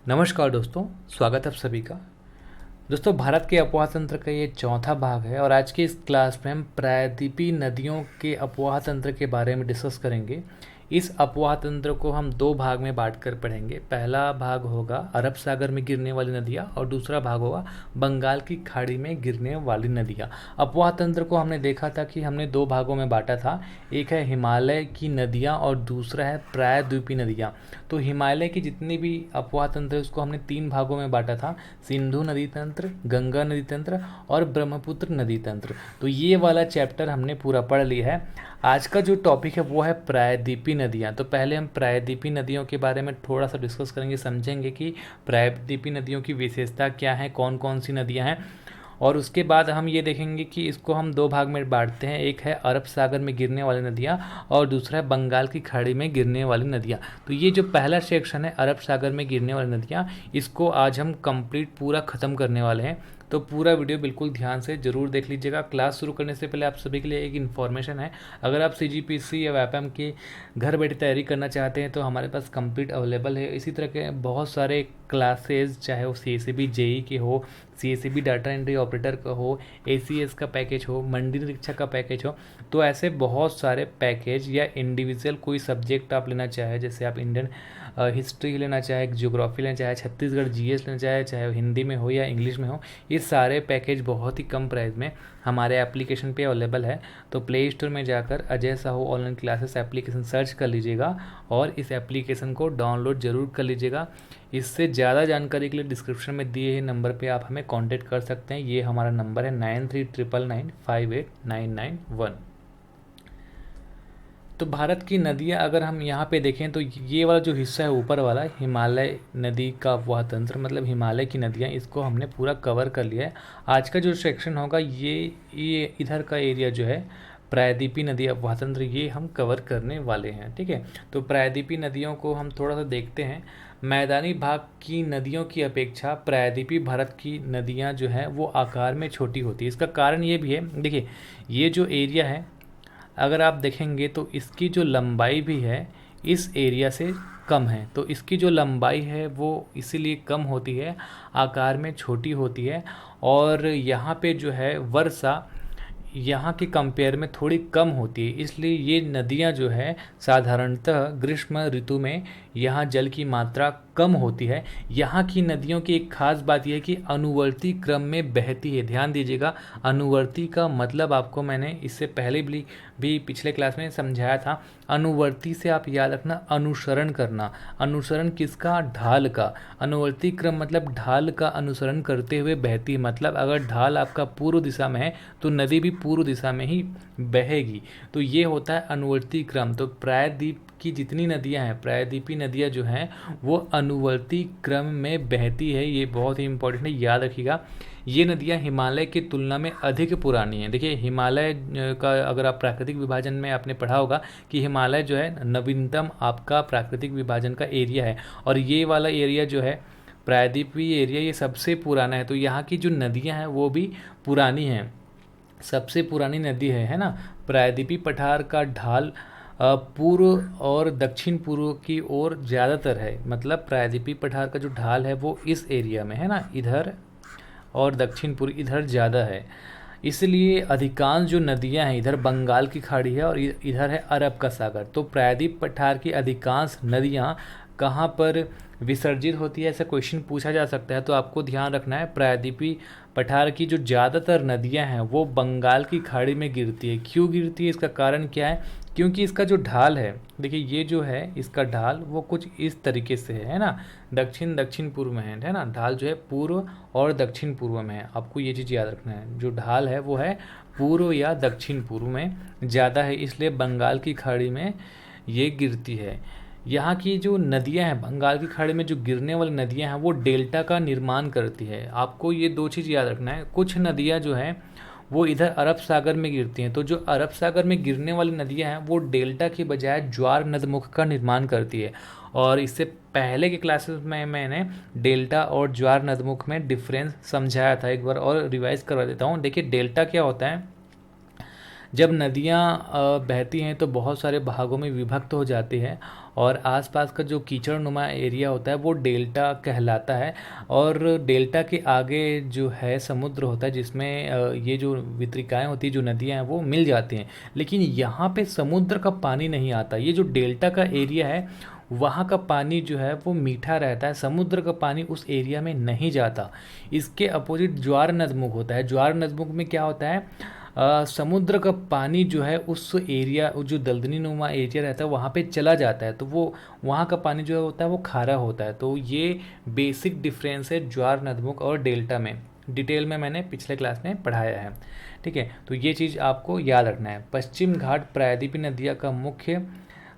नमस्कार दोस्तों, स्वागत है आप सभी का। दोस्तों, भारत के अपवाह तंत्र का ये चौथा भाग है और आज के इस क्लास में हम प्रायद्वीपीय नदियों के अपवाह तंत्र के बारे में डिस्कस करेंगे। इस अपवाह तंत्र को हम दो भाग में बांटकर पढ़ेंगे। पहला भाग होगा अरब सागर में गिरने वाली नदियाँ और दूसरा भाग होगा बंगाल की खाड़ी में गिरने वाली नदियाँ। अपवाह तंत्र को हमने देखा था कि हमने दो भागों में बांटा था। एक है हिमालय की नदियाँ और दूसरा है प्रायद्वीपीय नदियाँ। तो हिमालय की जितनी भी अपवाह तंत्र है उसको हमने तीन भागों में बांटा था: सिंधु नदी तंत्र, गंगा नदी तंत्र और ब्रह्मपुत्र नदी तंत्र। तो ये वाला चैप्टर हमने पूरा पढ़ लिया है। आज का जो टॉपिक है वो है प्रायद्वीपीय नदियाँ। तो पहले हम प्रायद्वीपीय नदियों के बारे में थोड़ा सा डिस्कस करेंगे, समझेंगे कि प्रायद्वीपीय नदियों की विशेषता क्या है, कौन कौन सी नदियाँ हैं। और उसके बाद हम ये देखेंगे कि इसको हम दो भाग में बांटते हैं। एक है अरब सागर में गिरने वाली नदियाँ और दूसरा है बंगाल की खाड़ी में गिरने वाली नदियाँ। तो ये जो पहला सेक्शन है अरब सागर में गिरने वाली नदियाँ, इसको आज हम कंप्लीट पूरा ख़त्म करने वाले हैं। तो पूरा वीडियो बिल्कुल ध्यान से ज़रूर देख लीजिएगा। क्लास शुरू करने से पहले आप सभी के लिए एक इन्फॉर्मेशन है। अगर आप सीजीपीसी या वैपम की घर बैठे तैयारी करना चाहते हैं तो हमारे पास कंप्लीट अवेलेबल है। इसी तरह के बहुत सारे क्लासेस, चाहे वो सीएसईबी जेई के हो, सीएसईबी डाटा एंट्री ऑपरेटर का हो, एसीएस का पैकेज हो, मंडी निरीक्षक का पैकेज हो, तो ऐसे बहुत सारे पैकेज या इंडिविजुअल कोई सब्जेक्ट आप लेना चाहे, जैसे आप इंडियन हिस्ट्री लेना चाहे, ज्योग्राफी लेना चाहे, छत्तीसगढ़ जीएस लेना चाहे हिंदी में हो या इंग्लिश में हो, ये सारे पैकेज बहुत ही कम प्राइस में हमारे एप्लीकेशन पे अवेलेबल है। तो प्ले स्टोर में जाकर Ajay Sahu online classes application search कर लीजिएगा और इस एप्लीकेशन को डाउनलोड ज़रूर कर लीजिएगा। इससे ज़्यादा जानकारी के लिए डिस्क्रिप्शन में दिए हुए नंबर पे आप हमें कांटेक्ट कर सकते हैं। ये हमारा नंबर है 9399958991। तो भारत की नदियाँ अगर हम यहाँ पे देखें तो ये वाला जो हिस्सा है ऊपर वाला, हिमालय नदी का अपवाह तंत्र मतलब हिमालय की नदियाँ, इसको हमने पूरा कवर कर लिया है। आज का जो सेक्शन होगा ये इधर का एरिया जो है प्रायद्वीपीय नदी अपवाह तंत्र, ये हम कवर करने वाले हैं। ठीक है, तो प्रायद्वीपीय नदियों को हम थोड़ा सा देखते हैं। मैदानी भाग की नदियों की अपेक्षा प्रायद्वीपीय भारत की नदियाँ जो हैं वो आकार में छोटी होती है। इसका कारण ये भी है, देखिए ये जो एरिया है अगर आप देखेंगे तो इसकी जो लंबाई भी है इस एरिया से कम है। तो इसकी जो लंबाई है वो इसीलिए कम होती है, आकार में छोटी होती है। और यहाँ पे जो है वर्षा यहाँ के कंपेयर में थोड़ी कम होती है, इसलिए ये नदियाँ जो है साधारणतः ग्रीष्म ऋतु में यहाँ जल की मात्रा कम होती है। यहाँ की नदियों की एक खास बात यह है कि अनुवर्ती क्रम में बहती है। ध्यान दीजिएगा, अनुवर्ती का मतलब आपको मैंने इससे पहले भी पिछले क्लास में समझाया था। अनुवर्ती से आप याद रखना अनुसरण करना। अनुसरण किसका? ढाल का। अनुवर्ती क्रम मतलब ढाल का अनुसरण करते हुए बहती है। मतलब अगर ढाल आपका पूर्व दिशा में है तो नदी भी पूर्व दिशा में ही बहेगी। तो ये होता है अनुवर्ती क्रम। तो प्रायद्वीप की जितनी नदियां हैं, प्रायद्वीपीय नदियां जो हैं वो अनुवर्ती क्रम में बहती है। ये बहुत ही इंपॉर्टेंट है, याद रखिएगा। ये नदियां हिमालय की तुलना में अधिक पुरानी हैं। देखिए हिमालय का अगर आप प्राकृतिक विभाजन में आपने पढ़ा होगा कि हिमालय जो है नवीनतम आपका प्राकृतिक विभाजन का एरिया है और ये वाला एरिया जो है प्रायद्वीपीय एरिया ये सबसे पुराना है। तो यहाँ की जो नदियाँ हैं वो भी पुरानी हैं। सबसे पुरानी नदी है ना। प्रायद्वीपीय पठार का ढाल पूर्व और दक्षिण पूर्व की ओर ज़्यादातर है। मतलब प्रायद्वीपीय पठार का जो ढाल है वो इस एरिया में है ना, इधर, और दक्षिण पूर्व इधर ज़्यादा है। इसलिए अधिकांश जो नदियां हैं, इधर बंगाल की खाड़ी है और इधर है अरब का सागर। तो प्रायद्वीप पठार की अधिकांश नदियां कहाँ पर विसर्जित होती है, ऐसा क्वेश्चन पूछा जा सकता है। तो आपको ध्यान रखना है प्रायद्वीपीय पठार की जो ज़्यादातर नदियां हैं वो बंगाल की खाड़ी में गिरती है। क्यों गिरती है, इसका कारण क्या है? क्योंकि इसका जो ढाल है, देखिए ये जो है इसका ढाल वो कुछ इस तरीके से है ना, दक्षिण पूर्व में है ना। ढाल जो है पूर्व और दक्षिण पूर्व में है। आपको ये चीज़ याद रखना है, जो ढाल है वो है पूर्व या दक्षिण पूर्व में ज़्यादा है, इसलिए बंगाल की खाड़ी में ये गिरती है। यहाँ की जो नदियाँ हैं बंगाल की खाड़ी में जो गिरने वाली नदियाँ हैं वो डेल्टा का निर्माण करती है। आपको ये दो चीज़ याद रखना है। कुछ नदियाँ जो हैं वो इधर अरब सागर में गिरती हैं। तो जो अरब सागर में गिरने वाली नदियाँ हैं वो डेल्टा के बजाय ज्वार नदमुख का निर्माण करती है। और इससे पहले के क्लासेस में मैंने डेल्टा और ज्वार नदमुख में डिफरेंस समझाया था, एक बार और रिवाइज करवा देता हूँ। देखिए डेल्टा क्या होता है, जब नदियाँ बहती हैं तो बहुत सारे भागों में विभक्त हो जाती है और आसपास का जो कीचड़ नुमा एरिया होता है वो डेल्टा कहलाता है। और डेल्टा के आगे जो है समुद्र होता है, जिसमें ये जो वितरिकाएँ होती हैं, जो नदियाँ हैं वो मिल जाती हैं। लेकिन यहाँ पे समुद्र का पानी नहीं आता। ये जो डेल्टा का एरिया है वहाँ का पानी जो है वो मीठा रहता है, समुद्र का पानी उस एरिया में नहीं जाता। इसके अपोजिट ज्वार नदमुख होता है। ज्वार नदमुख में क्या होता है, समुद्र का पानी जो है उस एरिया, जो दलदली नुमा एरिया रहता है वहाँ पे चला जाता है, तो वो वहाँ का पानी जो होता है वो खारा होता है। तो ये बेसिक डिफरेंस है ज्वार नदमुख और डेल्टा में। डिटेल में मैंने पिछले क्लास में पढ़ाया है। ठीक है, तो ये चीज़ आपको याद रखना है। पश्चिम घाट प्रायद्वीपीय नदियाँ का मुख्य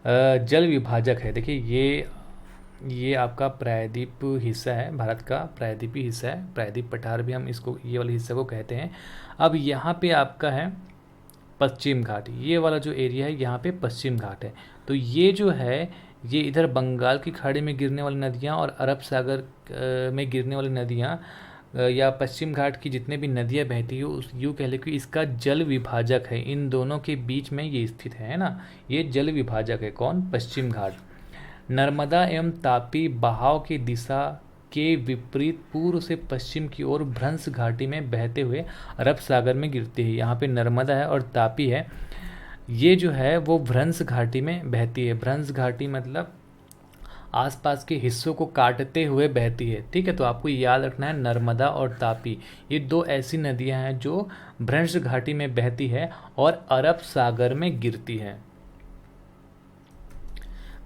जल विभाजक है। देखिए ये आपका प्रायद्वीप हिस्सा है, भारत का प्रायद्वीपीय हिस्सा है। प्रायद्वीप पठार भी हम इसको, ये वाले हिस्से को कहते हैं। अब यहाँ पे आपका है पश्चिम घाट। ये वाला जो एरिया है यहाँ पे पश्चिम घाट है। तो ये जो है ये इधर बंगाल की खाड़ी में गिरने वाली नदियाँ और अरब सागर में गिरने वाली नदियाँ या पश्चिम घाट की जितने भी नदियाँ बहती है उस यूँ कह ले कि इसका जल विभाजक है। इन दोनों के बीच में ये स्थित है ना, ये जल विभाजक है। कौन? पश्चिम घाट। नर्मदा एवं तापी बहाव की दिशा के विपरीत पूर्व से पश्चिम की ओर भ्रंश घाटी में बहते हुए अरब सागर में गिरती है। यहाँ पे नर्मदा है और तापी है, ये जो है वो भ्रंश घाटी में बहती है। भ्रंश घाटी मतलब आसपास के हिस्सों को काटते हुए बहती है। ठीक है, तो आपको याद रखना है नर्मदा और तापी, ये दो ऐसी नदियां हैं जो भ्रंश घाटी में बहती है और अरब सागर में गिरती है।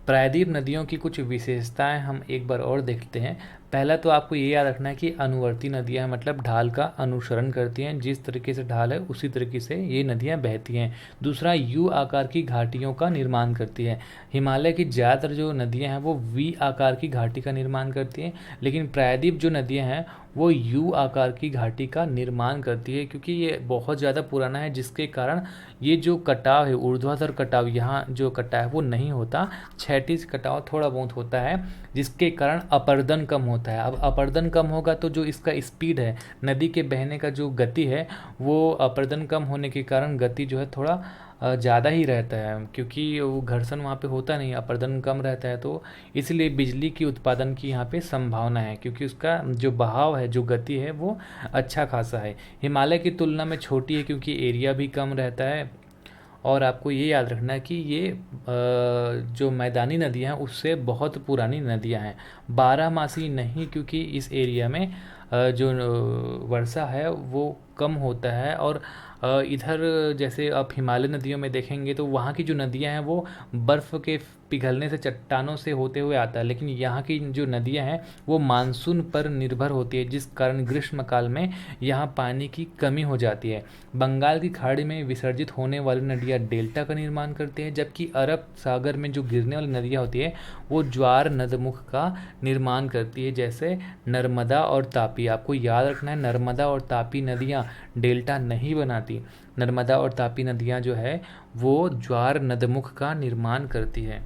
प्रायद्वीप नदियों की कुछ विशेषताएं हम एक बार और देखते हैं। पहला तो आपको ये याद रखना है कि अनुवर्ती नदियां मतलब ढाल का अनुसरण करती हैं। जिस तरीके से ढाल है उसी तरीके से ये नदियां बहती हैं। दूसरा, यू आकार की घाटियों का निर्माण करती है। हिमालय की ज़्यादातर जो नदियां हैं वो वी आकार की घाटी का निर्माण करती हैं, लेकिन प्रायद्वीप जो नदियां हैं वो यू आकार की घाटी का निर्माण करती है, क्योंकि ये बहुत ज़्यादा पुराना है, जिसके कारण ये जो कटाव है, ऊर्ध्वाधर कटाव यहाँ जो कटाव है वो नहीं होता, क्षैतिज कटाव थोड़ा बहुत होता है, जिसके कारण अपरदन कम होता है। अब अपरदन कम होगा तो जो इसका स्पीड है, नदी के बहने का जो गति है, वो अपरदन कम होने के कारण गति जो है थोड़ा ज़्यादा ही रहता है, क्योंकि वो घर्षण वहाँ पे होता नहीं, अपरदन कम रहता है। तो इसलिए बिजली की उत्पादन की यहाँ पे संभावना है, क्योंकि उसका जो बहाव है, जो गति है वो अच्छा खासा है। हिमालय की तुलना में छोटी है क्योंकि एरिया भी कम रहता है। और आपको ये याद रखना है कि ये जो मैदानी नदियाँ हैं उससे बहुत पुरानी नदियाँ हैं। 12 मासी नहीं, क्योंकि इस एरिया में जो वर्षा है वो कम होता है। और इधर जैसे आप हिमालय नदियों में देखेंगे तो वहाँ की जो नदियाँ हैं वो बर्फ़ के पिघलने से, चट्टानों से होते हुए आता है, लेकिन यहाँ की जो नदियाँ हैं वो मानसून पर निर्भर होती है, जिस कारण ग्रीष्मकाल में यहाँ पानी की कमी हो जाती है। बंगाल की खाड़ी में विसर्जित होने वाली नदियाँ डेल्टा का निर्माण करती हैं, जबकि अरब सागर में जो गिरने वाली नदियाँ होती है वो ज्वार नदमुख का निर्माण करती है, जैसे नर्मदा और तापी। आपको याद रखना है नर्मदा और तापी नदियाँ डेल्टा नहीं बनाती। नर्मदा और तापी नदियाँ जो है वो ज्वार नदमुख का निर्माण करती है।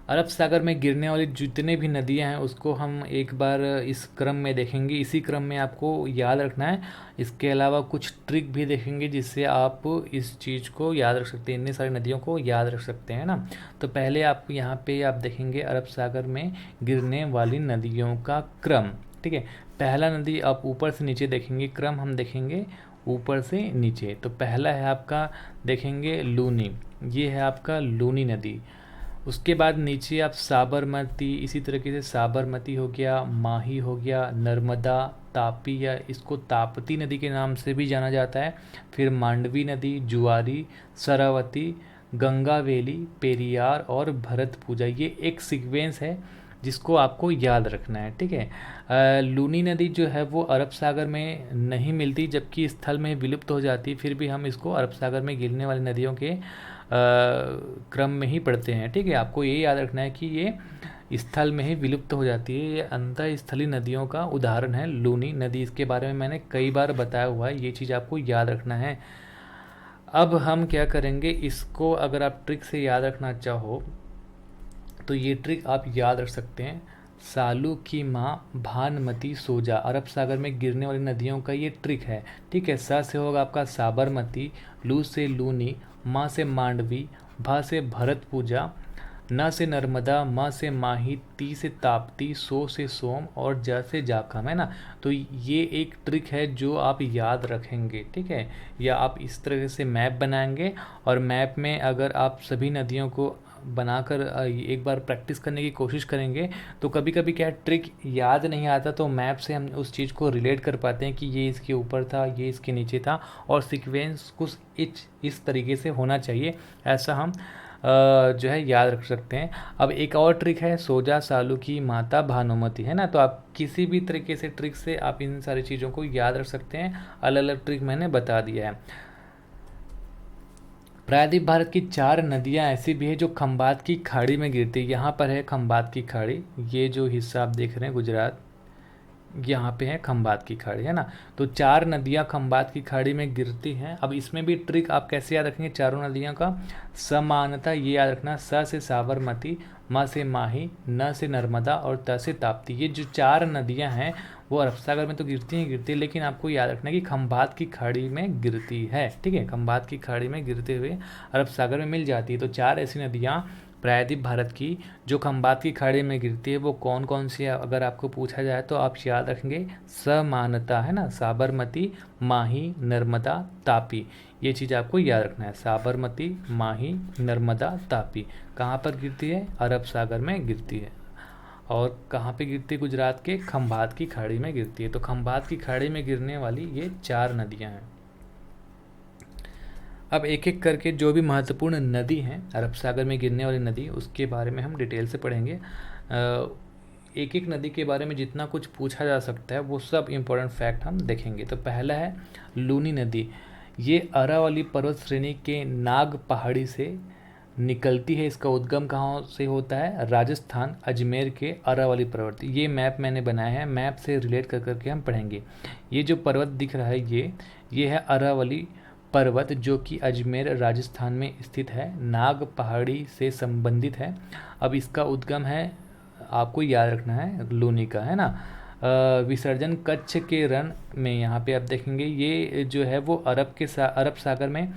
अरब सागर में गिरने वाली जितने भी नदियां हैं उसको हम एक बार इस क्रम में देखेंगे, इसी क्रम में आपको याद रखना है। इसके अलावा कुछ ट्रिक भी देखेंगे जिससे आप इस चीज़ को याद रख सकते हैं, इतनी सारी नदियों को याद रख सकते हैं ना। तो पहले आप यहाँ पे आप देखेंगे अरब सागर में गिरने वाली नदियों का क्रम। ठीक है, पहला नदी आप ऊपर से नीचे देखेंगे, क्रम हम देखेंगे ऊपर से नीचे। तो पहला है आपका देखेंगे लूनी, ये है आपका लूनी नदी। उसके बाद नीचे आप साबरमती, इसी तरीके से साबरमती हो गया, माही हो गया, नर्मदा, तापी या इसको ताप्ती नदी के नाम से भी जाना जाता है, फिर मांडवी नदी, जुआरी, शरावती, गंगावेली, पेरियार और भरतपुजा। ये एक सीक्वेंस है जिसको आपको याद रखना है। ठीक है, लूनी नदी जो है वो अरब सागर में नहीं मिलती, जबकि स्थल में विलुप्त हो जाती, फिर भी हम इसको अरब सागर में गिरने वाली नदियों के क्रम में ही पढ़ते हैं। ठीक है, आपको ये याद रखना है कि ये स्थल में ही विलुप्त हो जाती है। ये अंतःस्थलीय नदियों का उदाहरण है लूनी नदी। इसके बारे में मैंने कई बार बताया हुआ है, ये चीज़ आपको याद रखना है। अब हम क्या करेंगे, इसको अगर आप ट्रिक से याद रखना चाहो तो ये ट्रिक आप याद रख सकते हैं। सालू की माँ भानमती सोजा, अरब सागर में गिरने वाली नदियों का ये ट्रिक है। ठीक है, सा से होगा आपका साबरमती, लू से लूनी, माँ से मांडवी, भा से भरत पूजा, न से नर्मदा, म से माही, ती से ताप्ती, सो से सोम और ज से जाखम, है ना। तो ये एक ट्रिक है जो आप याद रखेंगे। ठीक है, या आप इस तरह से मैप बनाएंगे और मैप में अगर आप सभी नदियों को बनाकर एक बार प्रैक्टिस करने की कोशिश करेंगे तो कभी कभी क्या ट्रिक याद नहीं आता, तो मैप से हम उस चीज़ को रिलेट कर पाते हैं कि ये इसके ऊपर था, ये इसके नीचे था, और सीक्वेंस कुछ इस तरीके से होना चाहिए, ऐसा हम जो है याद रख सकते हैं। अब एक और ट्रिक है, सोजा सालू की माता भानुमति, है ना। तो आप किसी भी तरीके से ट्रिक से आप इन सारी चीज़ों को याद रख सकते हैं, अलग अलग ट्रिक मैंने बता दिया है। प्रायद्वीप भारत की 4 नदियां ऐसी भी है जो खंबात की खाड़ी में गिरती है। यहाँ पर है खंबात की खाड़ी, ये जो हिस्सा आप देख रहे हैं गुजरात, यहाँ पे है खंबात की खाड़ी, है ना। तो 4 नदियाँ खंबात की खाड़ी में गिरती हैं। अब इसमें भी ट्रिक आप कैसे याद रखेंगे चारों नदियों का, समानता ये याद रखना, स से साबरमती, म से माही, न से नर्मदा और त से ताप्ती। ये जो 4 नदियाँ हैं वो अरब सागर में तो गिरती हैं, लेकिन आपको याद रखना है कि खंबात की खाड़ी में गिरती है। ठीक है, खंबात की खाड़ी में गिरते हुए अरब सागर में मिल जाती है। तो 4 ऐसी नदियाँ प्रायद्वीप भारत की जो खंबात की खाड़ी में गिरती है वो कौन कौन सी है, अगर आपको पूछा जाए तो आप याद रखेंगे समानता, है ना, साबरमती, माही, नर्मदा, तापी। ये चीज़ आपको याद रखना है, साबरमती, माही, नर्मदा, तापी। कहाँ पर गिरती है, अरब सागर में गिरती है। और कहाँ पे गिरती है, गुजरात के खंबात की खाड़ी में गिरती है। तो खंबात की खाड़ी में गिरने वाली ये 4 नदियाँ हैं। अब एक एक करके जो भी महत्वपूर्ण नदी हैं अरब सागर में गिरने वाली नदी, उसके बारे में हम डिटेल से पढ़ेंगे। एक एक नदी के बारे में जितना कुछ पूछा जा सकता है वो सब इम्पोर्टेंट फैक्ट हम देखेंगे। तो पहला है लूनी नदी। ये अरावली पर्वत श्रेणी के नाग पहाड़ी से निकलती है। इसका उद्गम कहाँ से होता है, राजस्थान, अजमेर के अरावली पर्वत। ये मैप मैंने बनाया है, मैप से रिलेट कर करके हम पढ़ेंगे। ये जो पर्वत दिख रहा है ये है अरावली पर्वत, जो कि अजमेर राजस्थान में स्थित है, नाग पहाड़ी से संबंधित है। अब इसका उद्गम है, आपको याद रखना है, लूनी का, है ना। विसर्जन कच्छ के रण में, यहाँ पे आप देखेंगे ये जो है वो अरब सागर में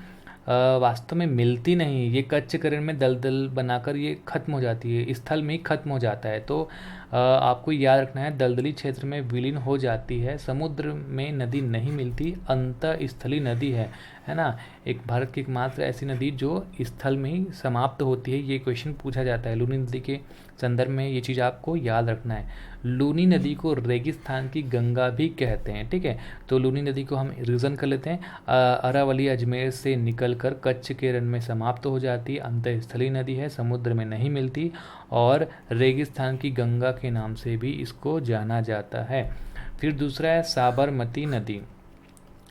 वास्तव में मिलती नहीं। ये कच्छ के रण में दलदल बनाकर ये खत्म हो जाती है, स्थल में ही खत्म हो जाता है। तो आपको याद रखना है, दलदली क्षेत्र में विलीन हो जाती है, समुद्र में नदी नहीं मिलती, अंतः स्थलीय नदी है ना। एक भारत की एकमात्र ऐसी नदी जो स्थल में ही समाप्त होती है। ये क्वेश्चन पूछा जाता है लूनी नदी के संदर्भ में, ये चीज़ आपको याद रखना है। लूनी नदी को रेगिस्तान की गंगा भी कहते हैं। ठीक है, तो लूनी नदी को हम रिविजन कर लेते हैं। अरावली अजमेर से निकलकर कच्छ के रण में समाप्त हो जाती है, अंतःस्थलीय नदी है, समुद्र में नहीं मिलती, और रेगिस्तान की गंगा के नाम से भी इसको जाना जाता है। फिर दूसरा है साबरमती नदी।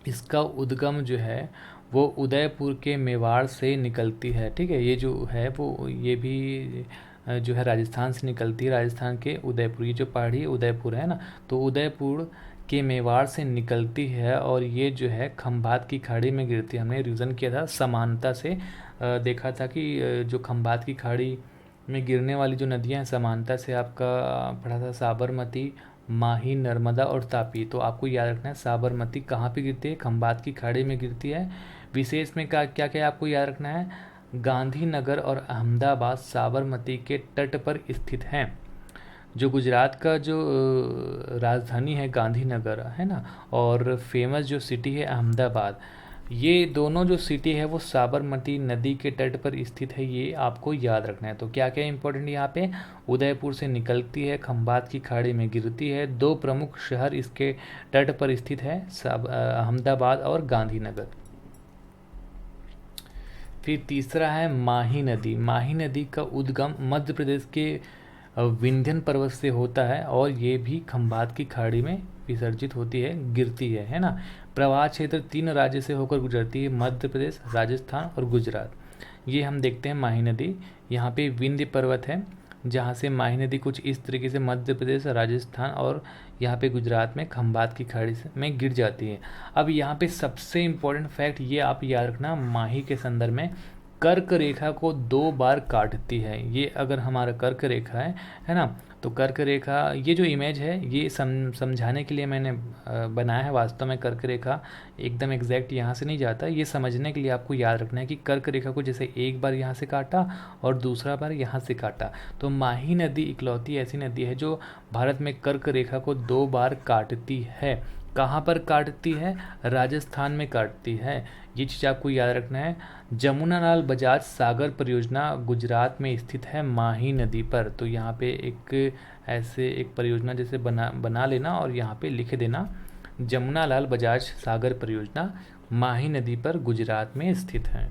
इसका उद्गम जो है वो उदयपुर के मेवाड़ से निकलती है। ठीक है, ये जो है वो ये भी जो है राजस्थान से निकलती है, राजस्थान के उदयपुर, ये जो पहाड़ी है उदयपुर है ना, तो उदयपुर के मेवाड़ से निकलती है और ये जो है खंबात की खाड़ी में गिरती है। हमने रिविजन किया था, समानता से देखा था कि जो खंबात की खाड़ी में गिरने वाली जो नदियां हैं, समानता से आपका पढ़ा था साबरमती, माही, नर्मदा और तापी। तो आपको याद रखना है साबरमती कहाँ पे गिरती है, खंबात की खाड़ी में गिरती है। विशेष में क्या क्या क्या आपको याद रखना है, गांधीनगर और अहमदाबाद साबरमती के तट पर स्थित हैं। जो गुजरात का जो राजधानी है गांधीनगर है ना, और फेमस जो सिटी है अहमदाबाद, ये दोनों जो सिटी है वो साबरमती नदी के तट पर स्थित है, ये आपको याद रखना है। तो क्या क्या इंपॉर्टेंट यहाँ पे, उदयपुर से निकलती है, खंबात की खाड़ी में गिरती है, 2 प्रमुख शहर इसके तट पर स्थित है, अहमदाबाद और गांधीनगर। फिर तीसरा है माही नदी। माही नदी का उद्गम मध्य प्रदेश के विंध्यन पर्वत से होता है और ये भी खंबात की खाड़ी में विसर्जित होती है, गिरती है ना। प्रवाह क्षेत्र 3 राज्य से होकर गुजरती है, मध्य प्रदेश, राजस्थान और गुजरात। ये हम देखते हैं माही नदी, यहाँ पे विंध्य पर्वत है जहाँ से माही नदी कुछ इस तरीके से मध्य प्रदेश, राजस्थान और यहाँ पे गुजरात में खंबात की खाड़ी में गिर जाती है। अब यहाँ पे सबसे इम्पोर्टेंट फैक्ट ये आप याद रखना, माही के संदर्भ में कर्क रेखा को 2 बार काटती है। ये अगर हमारा कर्क रेखा है ना, तो कर्क रेखा, ये जो इमेज है ये समझाने के लिए मैंने बनाया है। वास्तव में कर्क रेखा एकदम एग्जैक्ट यहाँ से नहीं जाता, ये समझने के लिए आपको याद रखना है कि कर्क रेखा को जैसे एक बार यहाँ से काटा और दूसरा बार यहाँ से काटा, तो माही नदी इकलौती ऐसी नदी है जो भारत में कर्क रेखा को 2 बार काटती है। कहाँ पर काटती है? राजस्थान में काटती है। ये चीज़ आपको याद रखना है। जमुनालाल बजाज सागर परियोजना गुजरात में स्थित है माही नदी पर। तो यहाँ पे एक ऐसे एक परियोजना जैसे बना लेना और यहाँ पे लिख देना जमुनालाल बजाज सागर परियोजना माही नदी पर गुजरात में स्थित है।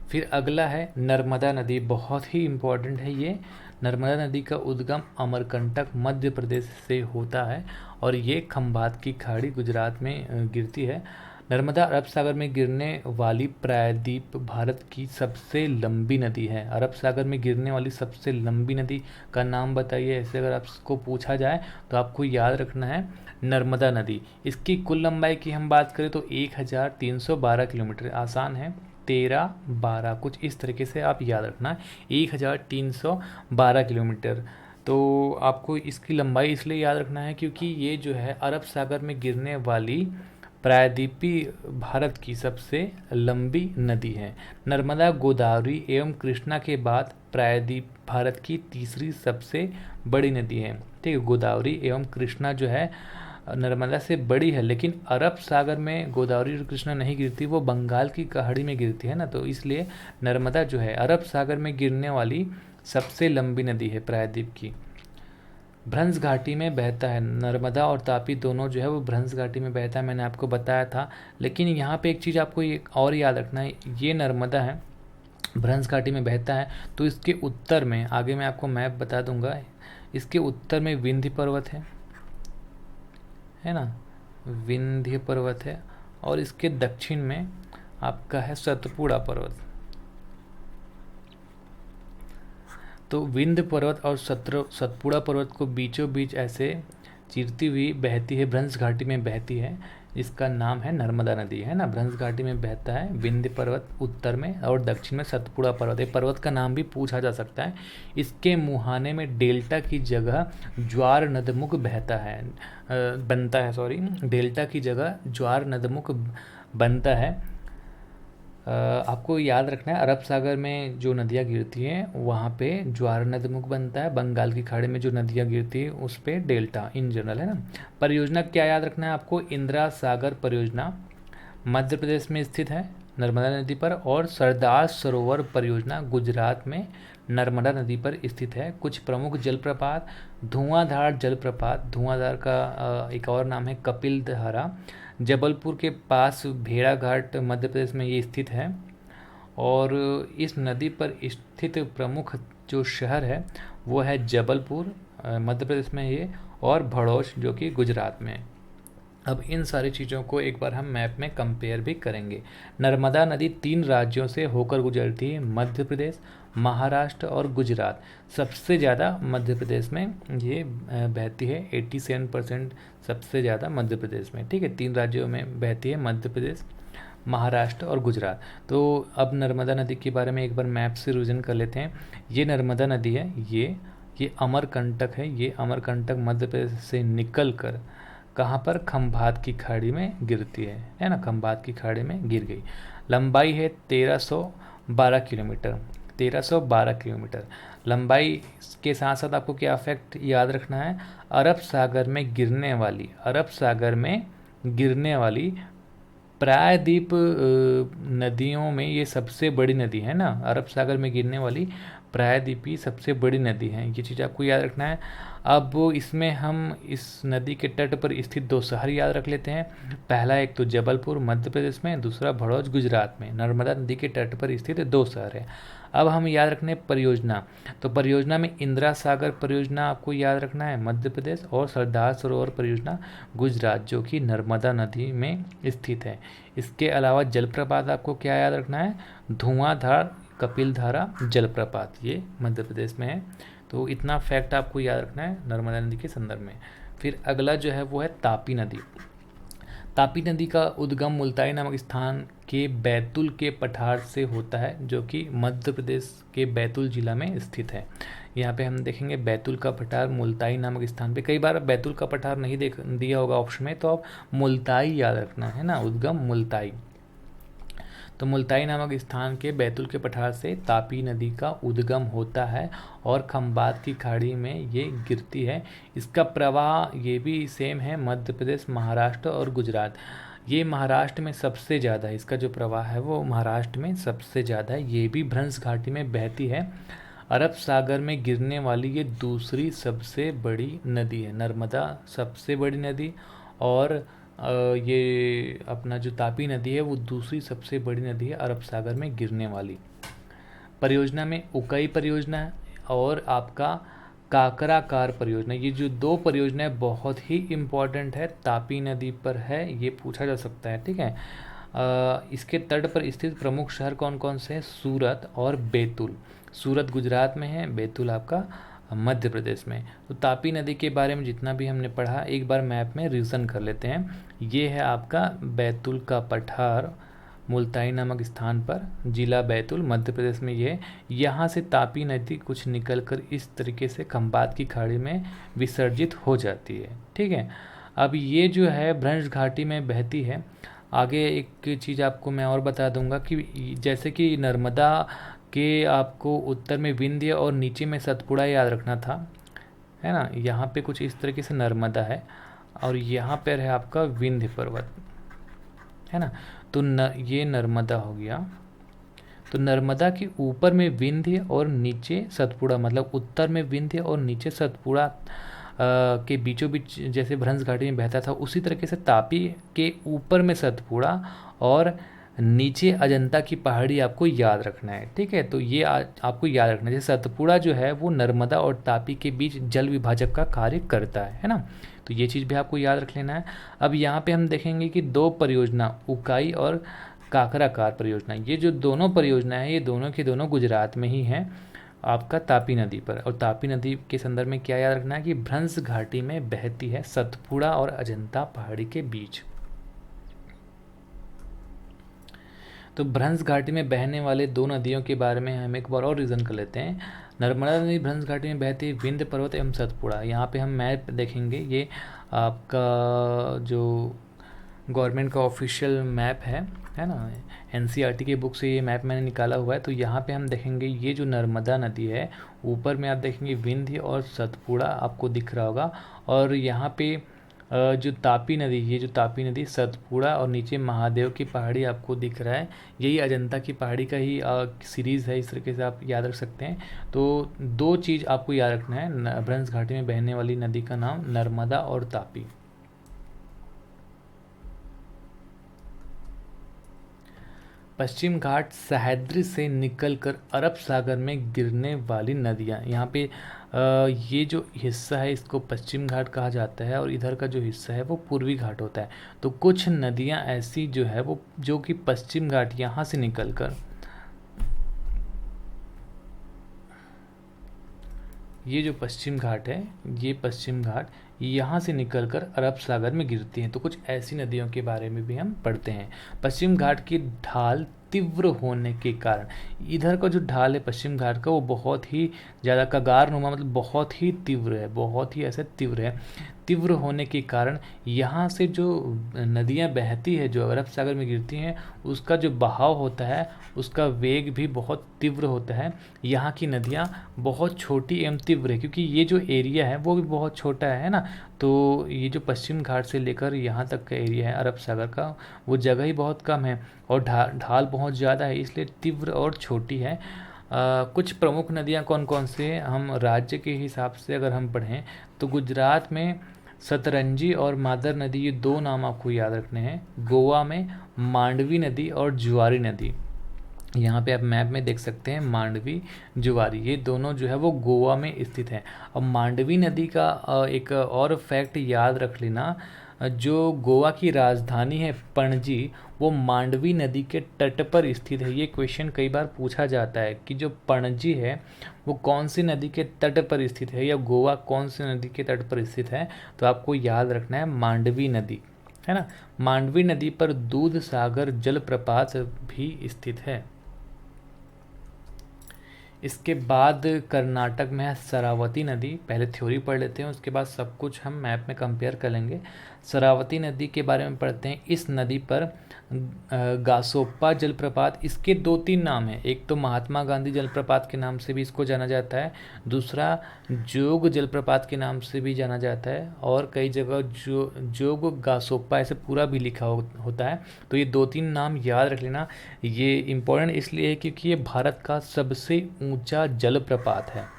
फिर अगला है नर्मदा नदी, बहुत ही इम्पोर्टेंट है ये। नर्मदा नदी का उद्गम अमरकंटक मध्य प्रदेश से होता है और ये खंभात की खाड़ी गुजरात में गिरती है। नर्मदा अरब सागर में गिरने वाली प्रायद्वीप भारत की सबसे लंबी नदी है। अरब सागर में गिरने वाली सबसे लंबी नदी का नाम बताइए, ऐसे अगर आपको पूछा जाए तो आपको याद रखना है नर्मदा नदी। इसकी कुल लंबाई की हम बात करें तो 1312 किलोमीटर, आसान है 13-12 कुछ इस तरीके से आप याद रखना, 1312 किलोमीटर। तो आपको इसकी लंबाई इसलिए याद रखना है क्योंकि ये जो है अरब सागर में गिरने वाली प्रायद्वीपीय भारत की सबसे लंबी नदी है। नर्मदा, गोदावरी एवं कृष्णा के बाद प्रायद्वीप भारत की तीसरी सबसे बड़ी नदी है। ठीक है, गोदावरी एवं कृष्णा जो है नर्मदा से बड़ी है, लेकिन अरब सागर में गोदावरी और कृष्णा नहीं गिरती, वो बंगाल की खाड़ी में गिरती है ना, तो इसलिए नर्मदा जो है अरब सागर में गिरने वाली सबसे लंबी नदी है प्रायद्वीप की। भ्रंश घाटी में बहता है, नर्मदा और तापी दोनों जो है वो भ्रंश घाटी में बहता है, मैंने आपको बताया था। लेकिन यहाँ पे एक चीज़ आपको ये और याद रखना है, ये नर्मदा है भ्रंश घाटी में बहता है, तो इसके उत्तर में, आगे मैं आपको मैप बता दूंगा, इसके उत्तर में विंध्य पर्वत है ना, विंध्य पर्वत है, और इसके दक्षिण में आपका है सतपुड़ा पर्वत। तो विंध्य पर्वत और सतपुड़ा पर्वत को बीचों बीच ऐसे चीरती हुई बहती है, भ्रंश घाटी में बहती है, जिसका नाम है नर्मदा नदी, है ना। भ्रंश घाटी में बहता है विंध्य पर्वत उत्तर में और दक्षिण में सतपुड़ा पर्वत। ये पर्वत का नाम भी पूछा जा सकता है। इसके मुहाने में डेल्टा की जगह ज्वार नदमुख डेल्टा की जगह ज्वार नदमुख बनता है। आपको याद रखना है अरब सागर में जो नदियाँ गिरती हैं वहाँ पे ज्वार नदमुख बनता है, बंगाल की खाड़ी में जो नदियाँ गिरती है उस पे डेल्टा इन जनरल, है ना। परियोजना क्या याद रखना है आपको? इंदिरा सागर परियोजना मध्य प्रदेश में स्थित है नर्मदा नदी पर, और सरदार सरोवर परियोजना गुजरात में नर्मदा नदी पर स्थित है। कुछ प्रमुख जलप्रपात, धुआंधार जलप्रपात, धुआंधार का एक और नाम है कपिल धारा, जबलपुर के पास भेड़ा घाट मध्य प्रदेश में ये स्थित है। और इस नदी पर स्थित प्रमुख जो शहर है वो है जबलपुर मध्य प्रदेश में ये, और भड़ौच जो कि गुजरात में। अब इन सारी चीज़ों को एक बार हम मैप में कंपेयर भी करेंगे। नर्मदा नदी 3 राज्यों से होकर गुजरती है, मध्य प्रदेश, महाराष्ट्र और गुजरात। सबसे ज़्यादा मध्य प्रदेश में ये बहती है, 87% सबसे ज़्यादा मध्य प्रदेश में। ठीक है, 3 राज्यों में बहती है, मध्य प्रदेश, महाराष्ट्र और गुजरात। तो अब नर्मदा नदी के बारे में एक बार मैप से रिवीजन कर लेते हैं। ये नर्मदा नदी है, ये अमरकंटक है, ये अमरकंटक मध्य प्रदेश से निकल कर कहाँ पर? खंभात की खाड़ी में गिरती है ना, खंभात की खाड़ी में गिर गई। लंबाई है 1312 किलोमीटर, 1312 किलोमीटर लंबाई के साथ साथ आपको क्या फैक्ट याद रखना है? अरब सागर में गिरने वाली प्रायद्वीप नदियों में ये सबसे बड़ी नदी है ना, अरब सागर में गिरने वाली प्रायद्वीपी सबसे बड़ी नदी है, ये चीज़ आपको याद रखना है। अब इसमें हम इस नदी के तट पर स्थित 2 शहर याद रख लेते हैं। पहला एक तो जबलपुर मध्य प्रदेश में, दूसरा भड़ौच गुजरात में। नर्मदा नदी के तट पर स्थित 2 शहर है। अब हम याद रखने परियोजना, तो परियोजना में इंदिरा सागर परियोजना आपको याद रखना है मध्य प्रदेश, और सरदार सरोवर परियोजना गुजरात जो कि नर्मदा नदी में स्थित है। इसके अलावा जलप्रपात आपको क्या याद रखना है? धुआंधार कपिलधारा जलप्रपात, ये मध्य प्रदेश में है। तो इतना फैक्ट आपको याद रखना है नर्मदा नदी के संदर्भ में। फिर अगला जो है वो है तापी नदी। तापी नदी का उद्गम मुल्ताई नामक स्थान के बैतुल के पठार से होता है, जो कि मध्य प्रदेश के बैतुल जिला में स्थित है। यहाँ पे हम देखेंगे बैतुल का पठार मुल्ताई नामक स्थान पे। कई बार बैतुल का पठार नहीं देख दिया होगा ऑप्शन में, तो आप मुल्ताई याद रखना है ना, उद्गम मुल्ताई। तो मुल्ताई नामक स्थान के बैतुल के पठार से तापी नदी का उद्गम होता है और खंबात की खाड़ी में ये गिरती है। इसका प्रवाह ये भी सेम है, मध्य प्रदेश, महाराष्ट्र और गुजरात। ये महाराष्ट्र में सबसे ज़्यादा है, इसका जो प्रवाह है वो महाराष्ट्र में सबसे ज़्यादा है। ये भी भ्रंश घाटी में बहती है। अरब सागर में गिरने वाली ये दूसरी सबसे बड़ी नदी है। नर्मदा सबसे बड़ी नदी और ये अपना जो तापी नदी है वो दूसरी सबसे बड़ी नदी है अरब सागर में गिरने वाली। परियोजना में उकाई परियोजना है और आपका काकराकार परियोजना। ये जो दो परियोजनाएं बहुत ही इम्पॉर्टेंट है, तापी नदी पर है, ये पूछा जा सकता है, ठीक है। इसके तट पर स्थित प्रमुख शहर कौन कौन से हैं? सूरत और बैतूल। सूरत गुजरात में है, बैतूल आपका मध्य प्रदेश में। तो तापी नदी के बारे में जितना भी हमने पढ़ा एक बार मैप में रिवीजन कर लेते हैं। ये है आपका बैतूल का पठार मुल्ताई नामक स्थान पर, जिला बैतूल मध्य प्रदेश में। ये यहाँ से तापी नदी कुछ निकलकर इस तरीके से खंबात की खाड़ी में विसर्जित हो जाती है, ठीक है। अब ये जो है भ्रंश घाटी में बहती है। आगे एक चीज़ आपको मैं और बता दूंगा कि जैसे कि नर्मदा के आपको उत्तर में विंध्य और नीचे में सतपुड़ा याद रखना था, है ना। यहाँ पे कुछ इस तरीके से नर्मदा है और यहाँ पर है आपका विंध्य पर्वत, है ना। तो ये नर्मदा हो गया। तो नर्मदा के ऊपर में विंध्य और नीचे सतपुड़ा, मतलब उत्तर में विंध्य और नीचे सतपुड़ा के बीचों बीच जैसे भ्रंश घाटी में बहता था, उसी तरीके से तापी के ऊपर में सतपुड़ा और नीचे अजंता की पहाड़ी आपको याद रखना है, ठीक है। तो ये आपको याद रखना है। जैसे सतपुड़ा जो है वो नर्मदा और तापी के बीच जल विभाजक का कार्य करता है ना। तो ये चीज़ भी आपको याद रख लेना है। अब यहाँ पे हम देखेंगे कि दो परियोजना, उकाई और काकराकार परियोजना, ये जो दोनों परियोजना है ये दोनों के दोनों गुजरात में ही हैं, आपका तापी नदी पर। और तापी नदी के संदर्भ में क्या याद रखना है कि भ्रंश घाटी में बहती है सतपुड़ा और अजंता पहाड़ी के बीच। तो भ्रंश घाटी में बहने वाले दो नदियों के बारे में हम एक बार और रीजन कर लेते हैं। नर्मदा नदी भ्रंश घाटी में बहती है विंध्य पर्वत एवं सतपुड़ा। यहाँ पे हम मैप देखेंगे, ये आपका जो गवर्नमेंट का ऑफिशियल मैप है ना, एनसीईआरटी की बुक से ये मैप मैंने निकाला हुआ है। तो यहाँ पे हम देखेंगे ये जो नर्मदा नदी है, ऊपर में आप देखेंगे विंध्य और सतपुड़ा आपको दिख रहा होगा, और यहाँ पे जो तापी नदी, ये जो तापी नदी सतपुड़ा और नीचे महादेव की पहाड़ी आपको दिख रहा है, यही अजंता की पहाड़ी का ही सीरीज़ है। इस तरीके से आप याद रख सकते हैं। तो दो चीज़ आपको याद रखना है, भ्रंश घाटी में बहने वाली नदी का नाम नर्मदा और तापी। पश्चिम घाट सह्याद्री से निकलकर अरब सागर में गिरने वाली नदियाँ। यहाँ पे ये जो हिस्सा है इसको पश्चिम घाट कहा जाता है और इधर का जो हिस्सा है वो पूर्वी घाट होता है। तो कुछ नदियाँ ऐसी जो है वो जो कि पश्चिम घाट यहाँ से निकलकर, ये जो पश्चिम घाट है, ये पश्चिम घाट यहाँ से निकलकर अरब सागर में गिरती हैं। तो कुछ ऐसी नदियों के बारे में भी हम पढ़ते हैं। पश्चिम घाट की ढाल तीव्र होने के कारण, इधर का जो ढाल है पश्चिम घाट का वो बहुत ही ज़्यादा कगारनुमा, मतलब बहुत ही तीव्र है, बहुत ही ऐसे तीव्र है। तीव्र होने के कारण यहाँ से जो नदियाँ बहती है जो अरब सागर में गिरती हैं, उसका जो बहाव होता है उसका वेग भी बहुत तीव्र होता है। यहाँ की नदियाँ बहुत छोटी एवं तीव्र है क्योंकि ये जो एरिया है वो भी बहुत छोटा है ना। तो ये जो पश्चिम घाट से लेकर यहाँ तक का एरिया है अरब सागर का, वो जगह ही बहुत कम है और ढाल बहुत ज़्यादा है, इसलिए तीव्र और छोटी है। कुछ प्रमुख नदियाँ कौन कौन से, हम राज्य के हिसाब से अगर हम पढ़ें तो गुजरात में सतरंजी और मादर नदी, ये दो नाम आपको याद रखने हैं। गोवा में मांडवी नदी और जुआरी नदी, यहाँ पे आप मैप में देख सकते हैं मांडवी जुआरी, ये दोनों जो है वो गोवा में स्थित हैं। अब मांडवी नदी का एक और फैक्ट याद रख लेना, जो गोवा की राजधानी है पणजी, वो मांडवी नदी के तट पर स्थित है। ये क्वेश्चन कई बार पूछा जाता है कि जो पणजी है वो कौन सी नदी के तट पर स्थित है या गोवा कौन सी नदी के तट पर स्थित है। तो आपको याद रखना है मांडवी नदी, है ना। मांडवी नदी पर दूध सागर जलप्रपात भी स्थित है। इसके बाद कर्नाटक में है शरावती नदी। पहले थ्योरी पढ़ लेते हैं, उसके बाद सब कुछ हम मैप में कंपेयर कर लेंगे। शरावती नदी के बारे में पढ़ते हैं। इस नदी पर गासोप्पा जलप्रपात, इसके दो तीन नाम हैं। एक तो महात्मा गांधी जलप्रपात के नाम से भी इसको जाना जाता है, दूसरा जोग जलप्रपात के नाम से भी जाना जाता है, और कई जगह जोग गासोप्पा ऐसे पूरा भी लिखा होता है। तो ये दो तीन नाम याद रख लेना। ये इम्पोर्टेंट इसलिए है क्योंकि ये भारत का सबसे ऊंचा जलप्रपात है।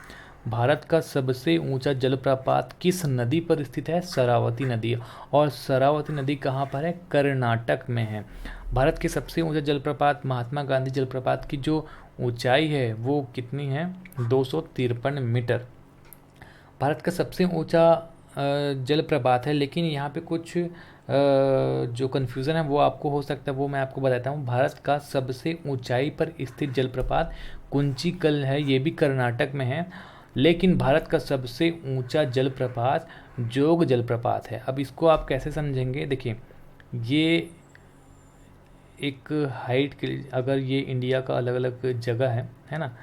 भारत का सबसे ऊंचा जलप्रपात किस नदी पर स्थित है? शरावती नदी। और शरावती नदी कहाँ पर है? कर्नाटक में है। भारत के सबसे ऊंचा जलप्रपात महात्मा गांधी जलप्रपात की जो ऊंचाई है वो कितनी है? 253 मीटर। भारत का सबसे ऊंचा जलप्रपात है, लेकिन यहाँ पे कुछ जो कन्फ्यूज़न है वो आपको हो सकता है, वो मैं आपको बताता हूँ। भारत का सबसे ऊंचाई पर स्थित जलप्रपात कुंचिकल है, ये भी कर्नाटक में है। लेकिन भारत का सबसे ऊंचा जलप्रपात जोग जलप्रपात है। अब इसको आप कैसे समझेंगे? देखिए, ये एक हाइट के लिए, अगर ये इंडिया का अलग अलग जगह है ना,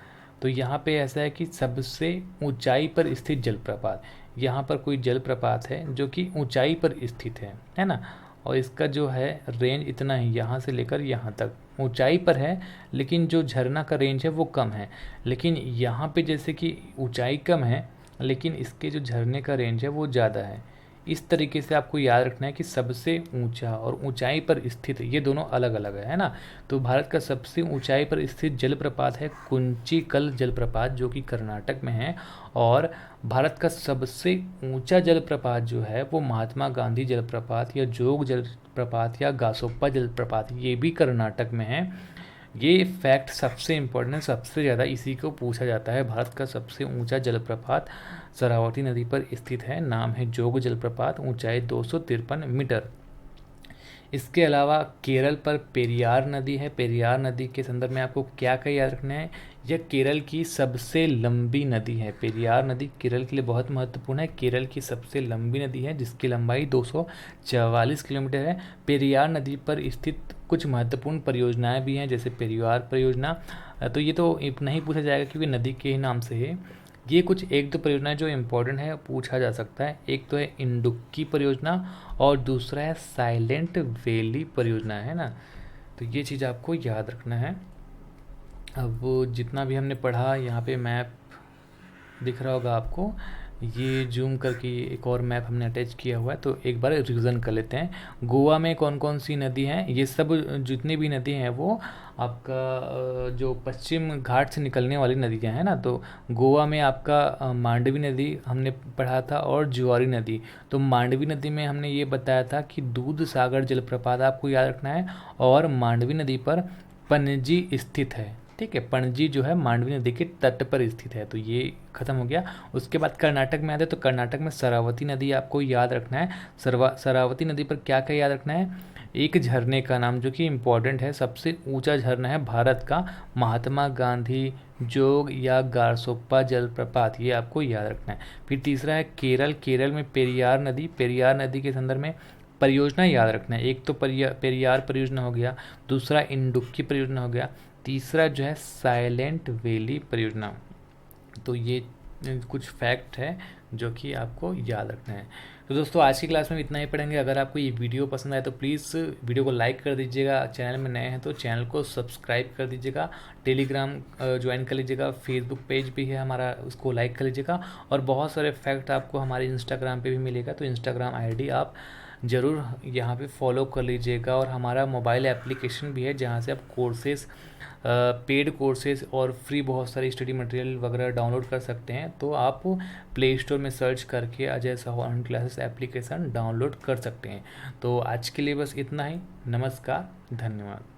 तो यहाँ पे ऐसा है कि सबसे ऊंचाई पर स्थित जलप्रपात, यहाँ पर कोई जलप्रपात है जो कि ऊंचाई पर स्थित है ना, और इसका जो है रेंज इतना ही, यहाँ से लेकर यहाँ तक ऊंचाई पर है, लेकिन जो झरना का रेंज है वो कम है। लेकिन यहाँ पे जैसे कि ऊंचाई कम है, लेकिन इसके जो झरने का रेंज है वो ज़्यादा है। इस तरीके से आपको याद रखना है कि सबसे ऊंचा और ऊंचाई पर स्थित ये दोनों अलग अलग है ना। तो भारत का सबसे ऊंचाई पर स्थित जलप्रपात है कुंचिकल जलप्रपात, जो कि कर्नाटक में है। और भारत का सबसे ऊंचा जलप्रपात जो है वो महात्मा गांधी जलप्रपात या जोग जलप्रपात या गासोप्पा जलप्रपात, ये भी कर्नाटक में है। ये फैक्ट सबसे इम्पोर्टेंट है, सबसे ज़्यादा इसी को पूछा जाता है। भारत का सबसे ऊंचा जलप्रपात शरावती नदी पर स्थित है, नाम है जोग जलप्रपात, ऊंचाई 253 मीटर। इसके अलावा केरल पर पेरियार नदी है। पेरियार नदी के संदर्भ में आपको क्या क्या याद रखना है? यह केरल की सबसे लंबी नदी है। पेरियार नदी केरल के लिए बहुत महत्वपूर्ण है। केरल की सबसे लंबी नदी है जिसकी लंबाई 244 किलोमीटर है। पेरियार नदी पर स्थित कुछ महत्वपूर्ण परियोजनाएं भी हैं, जैसे पेरियार परियोजना। तो ये तो नहीं पूछा जाएगा क्योंकि नदी के ही नाम से है। ये कुछ एक दो परियोजनाएं जो इम्पोर्टेंट है पूछा जा सकता है। एक तो है इंडुक्की परियोजना और दूसरा है साइलेंट वैली परियोजना, है ना। तो ये चीज़ आपको याद रखना है। अब जितना भी हमने पढ़ा, यहाँ पे मैप दिख रहा होगा आपको, ये जूम करके एक और मैप हमने अटैच किया हुआ है, तो एक बार रिवीजन कर लेते हैं। गोवा में कौन कौन सी नदी हैं? ये सब जितनी भी नदी हैं वो आपका जो पश्चिम घाट से निकलने वाली नदियां हैं ना। तो गोवा में आपका मांडवी नदी हमने पढ़ा था और जुआरी नदी। तो मांडवी नदी में हमने ये बताया था कि दूध सागर जलप्रपात आपको याद रखना है, और मांडवी नदी पर पणजी स्थित है। ठीक है, पणजी जो है मांडवी नदी के तट पर स्थित है। तो ये खत्म हो गया। उसके बाद कर्नाटक में आते हैं, तो कर्नाटक में शरावती नदी आपको याद रखना है। शरावती नदी पर क्या क्या याद रखना है? एक झरने का नाम जो कि इम्पोर्टेंट है, सबसे ऊंचा झरना है भारत का, महात्मा गांधी जोग या गारसोप्पा जलप्रपात, ये आपको याद रखना है। फिर तीसरा है केरल। केरल में पेरियार नदी, पेरियार नदी के संदर्भ में परियोजना याद रखना है। एक तो पेरियार परियोजना हो गया, दूसरा इंडुक्की परियोजना हो गया, तीसरा जो है साइलेंट वैली परियोजना। तो ये कुछ फैक्ट है जो कि आपको याद रखना है। तो दोस्तों, आज की क्लास में इतना ही पढ़ेंगे। अगर आपको ये वीडियो पसंद आए तो प्लीज़ वीडियो को लाइक कर दीजिएगा। चैनल में नए हैं तो चैनल को सब्सक्राइब कर दीजिएगा। टेलीग्राम ज्वाइन कर लीजिएगा। फेसबुक पेज भी है हमारा, उसको लाइक कर लीजिएगा। और बहुत सारे फैक्ट आपको हमारे इंस्टाग्राम पे भी मिलेगा, तो इंस्टाग्राम आईडी आप ज़रूर यहाँ पे फॉलो कर लीजिएगा। और हमारा मोबाइल एप्लीकेशन भी है जहाँ से आप कोर्सेज़, पेड कोर्सेज और फ्री बहुत सारी स्टडी मटेरियल वगैरह डाउनलोड कर सकते हैं। तो आप प्ले स्टोर में सर्च करके Ajay Sahu online classes application download कर सकते हैं। तो आज के लिए बस इतना ही। नमस्कार, धन्यवाद।